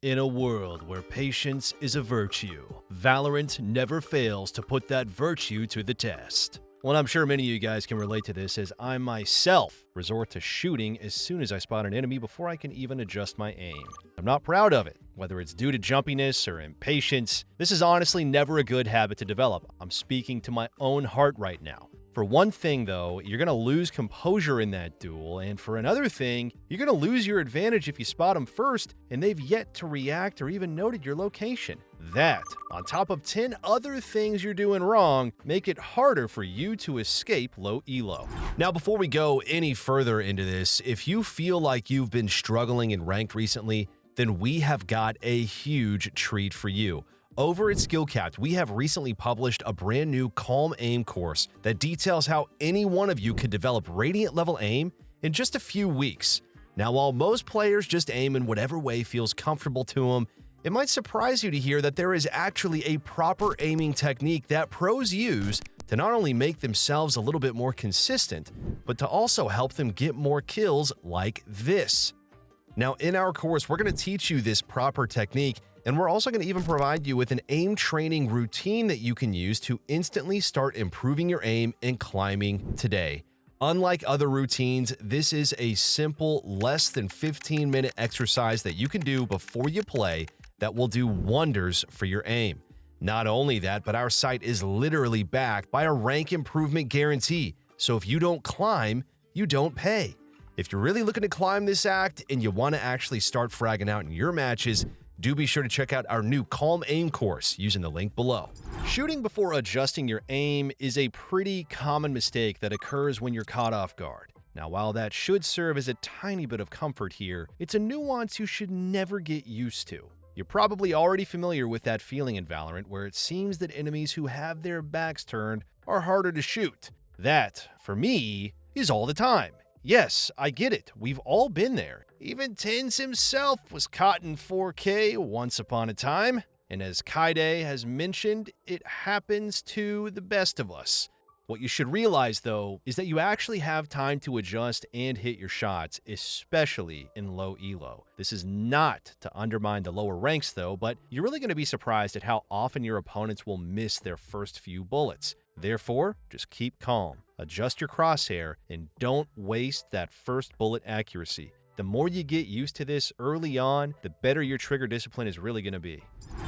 In a world where patience is a virtue, Valorant never fails to put that virtue to the test. Well, I'm sure many of you guys can relate to this, as I myself resort to shooting as soon as I spot an enemy before I can even adjust my aim. I'm not proud of it, whether it's due to jumpiness or impatience. This is honestly never a good habit to develop. I'm speaking to my own heart right now. For one thing, though, you're going to lose composure in that duel, and for another thing, you're going to lose your advantage if you spot them first and they've yet to react or even noted your location. That, on top of 10 other things you're doing wrong, make it harder for you to escape low elo. Now, before we go any further into this, if you feel like you've been struggling in ranked recently, then we have got a huge treat for you. Over at SkillCapped, we have recently published a brand new Calm Aim course that details how any one of you could develop Radiant level aim in just a few weeks. Now, while most players just aim in whatever way feels comfortable to them, it might surprise you to hear that there is actually a proper aiming technique that pros use to not only make themselves a little bit more consistent, but to also help them get more kills like this. Now, in our course, we're going to teach you this proper technique, and we're also going to even provide you with an aim training routine that you can use to instantly start improving your aim and climbing today. Unlike other routines, this is a simple, less than 15-minute exercise that you can do before you play that will do wonders for your aim. Not only that, but our site is literally backed by a rank improvement guarantee. So if you don't climb, you don't pay. If you're really looking to climb this act and you want to actually start fragging out in your matches, do be sure to check out our new Calm Aim course using the link below. Shooting before adjusting your aim is a pretty common mistake that occurs when you're caught off guard. Now, while that should serve as a tiny bit of comfort here, it's a nuance you should never get used to. You're probably already familiar with that feeling in Valorant where it seems that enemies who have their backs turned are harder to shoot. That, for me, is all the time. Yes, I get it. We've all been there. Even Tins himself was caught in 4K once upon a time. And as Kaide has mentioned, it happens to the best of us. What you should realize, though, is that you actually have time to adjust and hit your shots, especially in low elo. This is not to undermine the lower ranks, though, but you're really going to be surprised at how often your opponents will miss their first few bullets. Therefore, just keep calm, adjust your crosshair, and don't waste that first bullet accuracy. The more you get used to this early on, the better your trigger discipline is really going to be.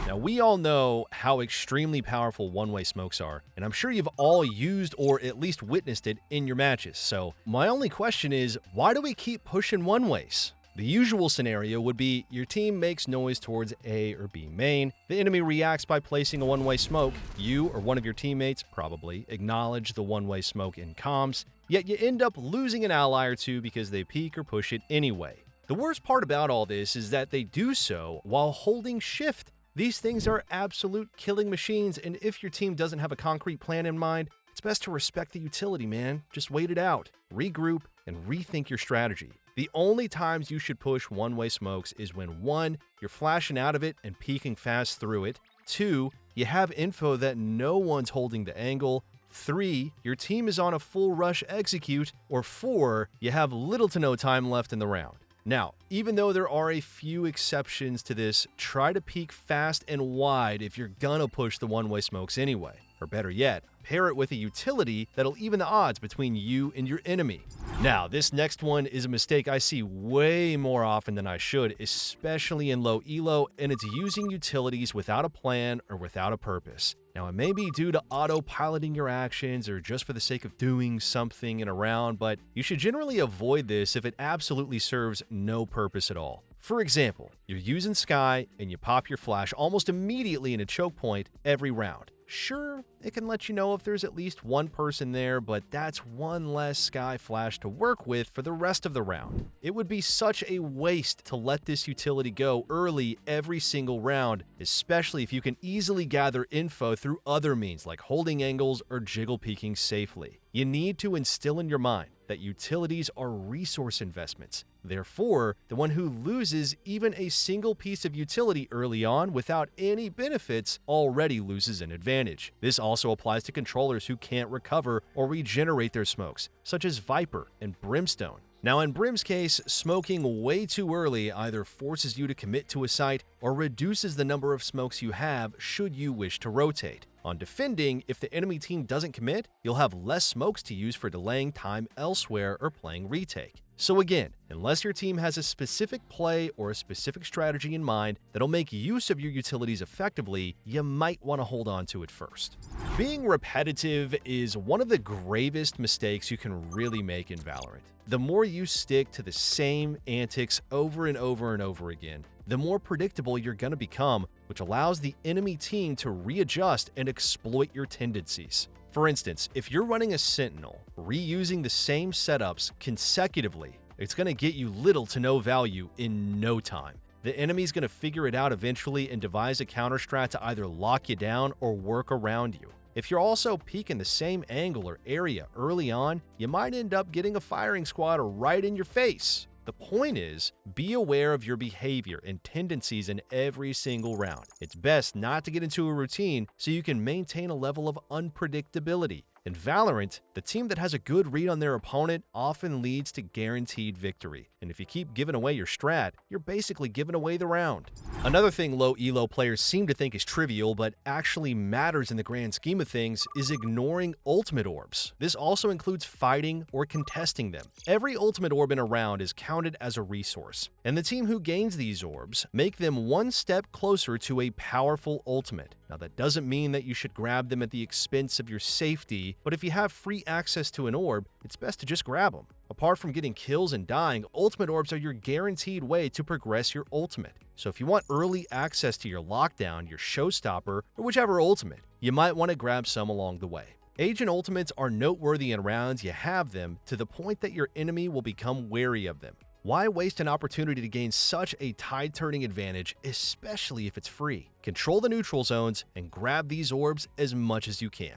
Now, we all know how extremely powerful one-way smokes are, and I'm sure you've all used or at least witnessed it in your matches. So my only question is, why do we keep pushing one-ways? The usual scenario would be your team makes noise towards A or B main, the enemy reacts by placing a one-way smoke, you or one of your teammates probably acknowledge the one-way smoke in comms, yet you end up losing an ally or two because they peek or push it anyway. The worst part about all this is that they do so while holding shift. These things are absolute killing machines, and if your team doesn't have a concrete plan in mind, it's best to respect the utility, man. Just wait it out, regroup, and rethink your strategy. The only times you should push one-way smokes is when 1, you're flashing out of it and peeking fast through it, 2, you have info that no one's holding the angle, 3, your team is on a full rush execute, or 4, you have little to no time left in the round. Now, even though there are a few exceptions to this, try to peek fast and wide if you're gonna push the one-way smokes anyway. Or better yet, pair it with a utility that'll even the odds between you and your enemy. Now, this next one is a mistake I see way more often than I should, especially in low elo, and it's using utilities without a plan or without a purpose. Now, it may be due to autopiloting your actions or just for the sake of doing something in a round, but you should generally avoid this if it absolutely serves no purpose at all. For example, you're using Sky and you pop your flash almost immediately in a choke point every round. Sure, it can let you know if there's at least one person there, but that's one less Sky flash to work with for the rest of the round. It would be such a waste to let this utility go early every single round, especially if you can easily gather info through other means like holding angles or jiggle peeking safely. You need to instill in your mind that utilities are resource investments. Therefore, the one who loses even a single piece of utility early on without any benefits already loses an advantage. This also applies to controllers who can't recover or regenerate their smokes, such as Viper and Brimstone. Now in Brim's case, smoking way too early either forces you to commit to a site or reduces the number of smokes you have should you wish to rotate. On defending, if the enemy team doesn't commit, you'll have less smokes to use for delaying time elsewhere or playing retake. So again, unless your team has a specific play or a specific strategy in mind that'll make use of your utilities effectively, you might want to hold on to it first. Being repetitive is one of the gravest mistakes you can really make in Valorant. The more you stick to the same antics over and over and over again, the more predictable you're going to become, which allows the enemy team to readjust and exploit your tendencies. For instance, if you're running a Sentinel, reusing the same setups consecutively, it's going to get you little to no value in no time. The enemy's going to figure it out eventually and devise a counter strat to either lock you down or work around you. If you're also peeking the same angle or area early on, you might end up getting a firing squad right in your face. The point is, be aware of your behavior and tendencies in every single round. It's best not to get into a routine so you can maintain a level of unpredictability. In Valorant, the team that has a good read on their opponent often leads to guaranteed victory. And if you keep giving away your strat, you're basically giving away the round. Another thing low elo players seem to think is trivial but actually matters in the grand scheme of things is ignoring ultimate orbs. This also includes fighting or contesting them. Every ultimate orb in a round is counted as a resource, and the team who gains these orbs make them one step closer to a powerful ultimate. Now that doesn't mean that you should grab them at the expense of your safety, but if you have free access to an orb, it's best to just grab them. Apart from getting kills and dying, ultimate orbs are your guaranteed way to progress your ultimate. So if you want early access to your lockdown, your showstopper, or whichever ultimate, you might want to grab some along the way. Agent ultimates are noteworthy in rounds you have them to the point that your enemy will become wary of them. Why waste an opportunity to gain such a tide-turning advantage, especially if it's free? Control the neutral zones and grab these orbs as much as you can.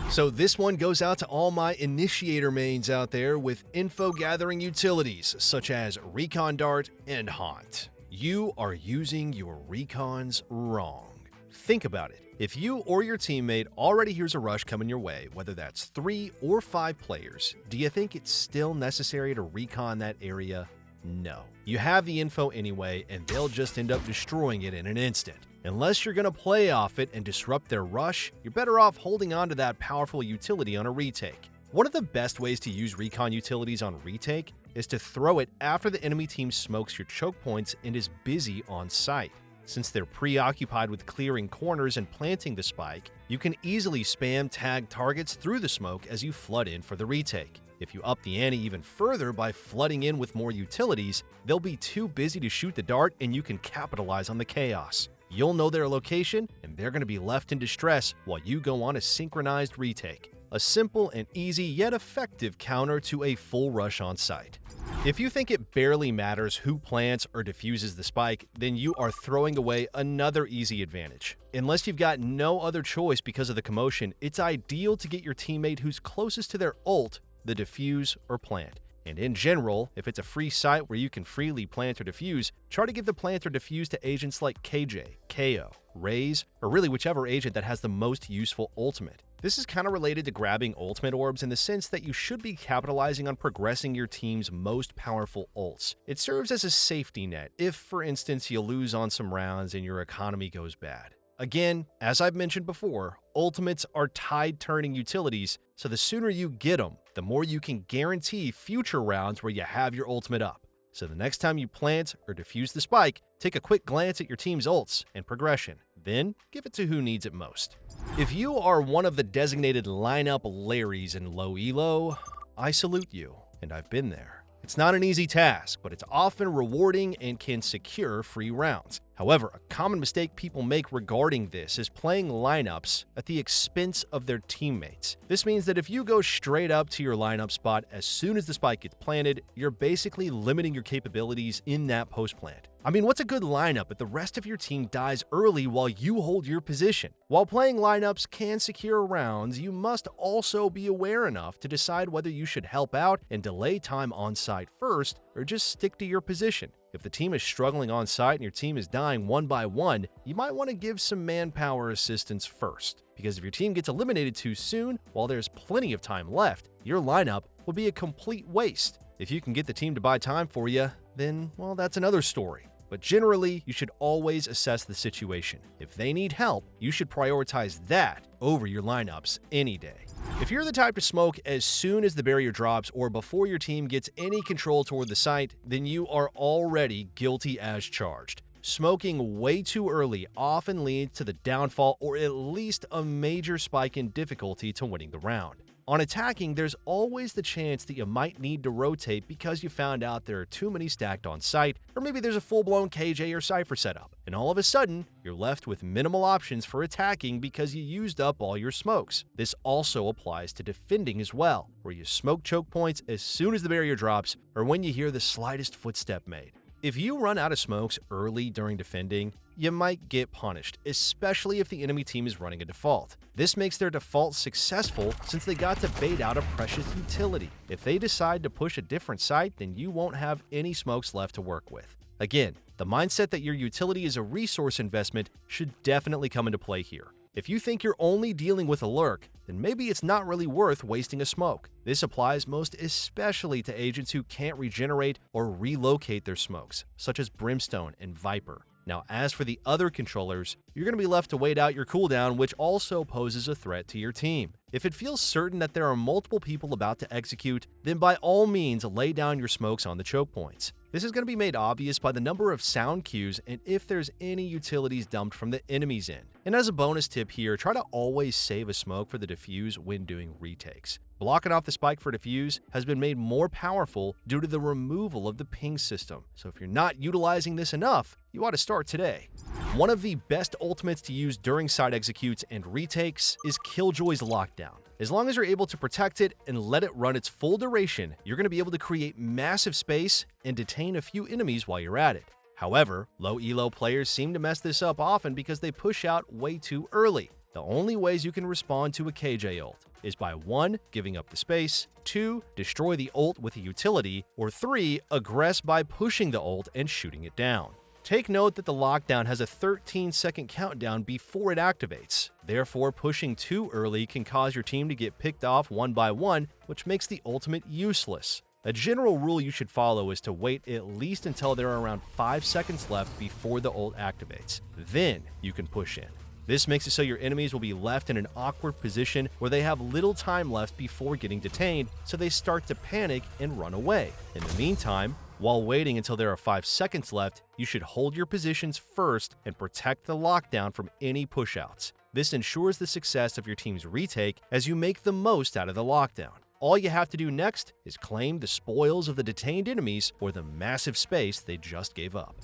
So this one goes out to all my initiator mains out there with info-gathering utilities such as Recon Dart and Haunt. You are using your recons wrong. Think about it. If you or your teammate already hears a rush coming your way, whether that's 3 or 5 players, do you think it's still necessary to recon that area? No. You have the info anyway, and they'll just end up destroying it in an instant. Unless you're going to play off it and disrupt their rush, you're better off holding on to that powerful utility on a retake. One of the best ways to use recon utilities on retake is to throw it after the enemy team smokes your choke points and is busy on site. Since they're preoccupied with clearing corners and planting the spike, you can easily spam tag targets through the smoke as you flood in for the retake. If you up the ante even further by flooding in with more utilities, they'll be too busy to shoot the dart and you can capitalize on the chaos. You'll know their location and they're going to be left in distress while you go on a synchronized retake. A simple and easy yet effective counter to a full rush on site. If you think it barely matters who plants or defuses the spike, then you are throwing away another easy advantage. Unless you've got no other choice because of the commotion, it's ideal to get your teammate who's closest to their ult the defuse or plant. And in general, if it's a free site where you can freely plant or defuse, try to give the plant or defuse to agents like KJ, KO, Raze, or really whichever agent that has the most useful ultimate. This is kind of related to grabbing ultimate orbs in the sense that you should be capitalizing on progressing your team's most powerful ults. It serves as a safety net if, for instance, you lose on some rounds and your economy goes bad. Again, as I've mentioned before, ultimates are tide-turning utilities, so the sooner you get them, the more you can guarantee future rounds where you have your ultimate up. So the next time you plant or defuse the spike, take a quick glance at your team's ults and progression, then give it to who needs it most. If you are one of the designated lineup Larrys in low elo, I salute you, and I've been there. It's not an easy task, but it's often rewarding and can secure free rounds. However, a common mistake people make regarding this is playing lineups at the expense of their teammates. This means that if you go straight up to your lineup spot as soon as the spike gets planted, you're basically limiting your capabilities in that post-plant. I mean, what's a good lineup if the rest of your team dies early while you hold your position? While playing lineups can secure rounds, you must also be aware enough to decide whether you should help out and delay time on site first, or just stick to your position. If the team is struggling on site and your team is dying one by one, you might want to give some manpower assistance first. Because if your team gets eliminated too soon, while there's plenty of time left, your lineup will be a complete waste. If you can get the team to buy time for you, then, well, that's another story. But generally, you should always assess the situation. If they need help, you should prioritize that over your lineups any day. If you're the type to smoke as soon as the barrier drops or before your team gets any control toward the site, then you are already guilty as charged. Smoking way too early often leads to the downfall or at least a major spike in difficulty to winning the round. On attacking, there's always the chance that you might need to rotate because you found out there are too many stacked on site, or maybe there's a full-blown KJ or Cypher setup, and all of a sudden, you're left with minimal options for attacking because you used up all your smokes. This also applies to defending as well, where you smoke choke points as soon as the barrier drops or when you hear the slightest footstep made. If you run out of smokes early during defending, you might get punished, especially if the enemy team is running a default. This makes their default successful since they got to bait out a precious utility. If they decide to push a different site, then you won't have any smokes left to work with. Again, the mindset that your utility is a resource investment should definitely come into play here. If you think you're only dealing with a lurk, then maybe it's not really worth wasting a smoke. This applies most especially to agents who can't regenerate or relocate their smokes, such as Brimstone and Viper. Now, as for the other controllers, you're going to be left to wait out your cooldown, which also poses a threat to your team. If it feels certain that there are multiple people about to execute, then by all means lay down your smokes on the choke points. This is going to be made obvious by the number of sound cues and if there's any utilities dumped from the enemy's end. And as a bonus tip here, try to always save a smoke for the defuse when doing retakes. Blocking off the spike for defuse has been made more powerful due to the removal of the ping system. So if you're not utilizing this enough, you ought to start today. One of the best ultimates to use during side executes and retakes is Killjoy's Lockdown. As long as you're able to protect it and let it run its full duration, you're going to be able to create massive space and detain a few enemies while you're at it. However, low elo players seem to mess this up often because they push out way too early. The only ways you can respond to a KJ ult is by 1. Giving up the space, 2. Destroy the ult with a utility, or 3. Aggress by pushing the ult and shooting it down. Take note that the lockdown has a 13-second countdown before it activates. Therefore, pushing too early can cause your team to get picked off one by one, which makes the ultimate useless. A general rule you should follow is to wait at least until there are around 5 seconds left before the ult activates. Then you can push in. This makes it so your enemies will be left in an awkward position where they have little time left before getting detained, so they start to panic and run away. In the meantime, while waiting until there are 5 seconds left, you should hold your positions first and protect the lockdown from any pushouts. This ensures the success of your team's retake as you make the most out of the lockdown. All you have to do next is claim the spoils of the detained enemies or the massive space they just gave up.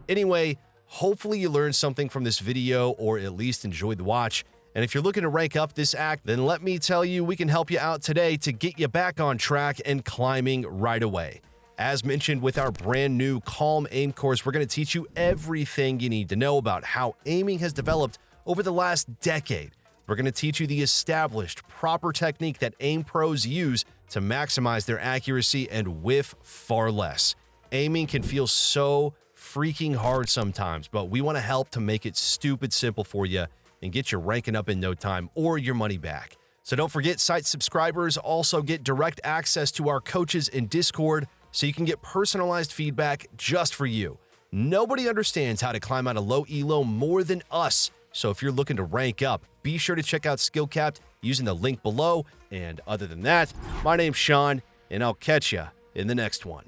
Anyway, hopefully you learned something from this video or at least enjoyed the watch. And if you're looking to rank up this act, then let me tell you we can help you out today to get you back on track and climbing right away. As mentioned with our brand new Calm Aim course, we're going to teach you everything you need to know about how aiming has developed over the last decade. We're going to teach you the established, proper technique that aim pros use to maximize their accuracy and whiff far less. Aiming can feel so freaking hard sometimes, but we want to help to make it stupid simple for you and get you ranking up in no time or your money back. So don't forget, site subscribers also get direct access to our coaches in Discord, so you can get personalized feedback just for you. Nobody understands how to climb out of low elo more than us, so if you're looking to rank up, be sure to check out SkillCapped using the link below. And other than that, my name's Sean, and I'll catch ya in the next one.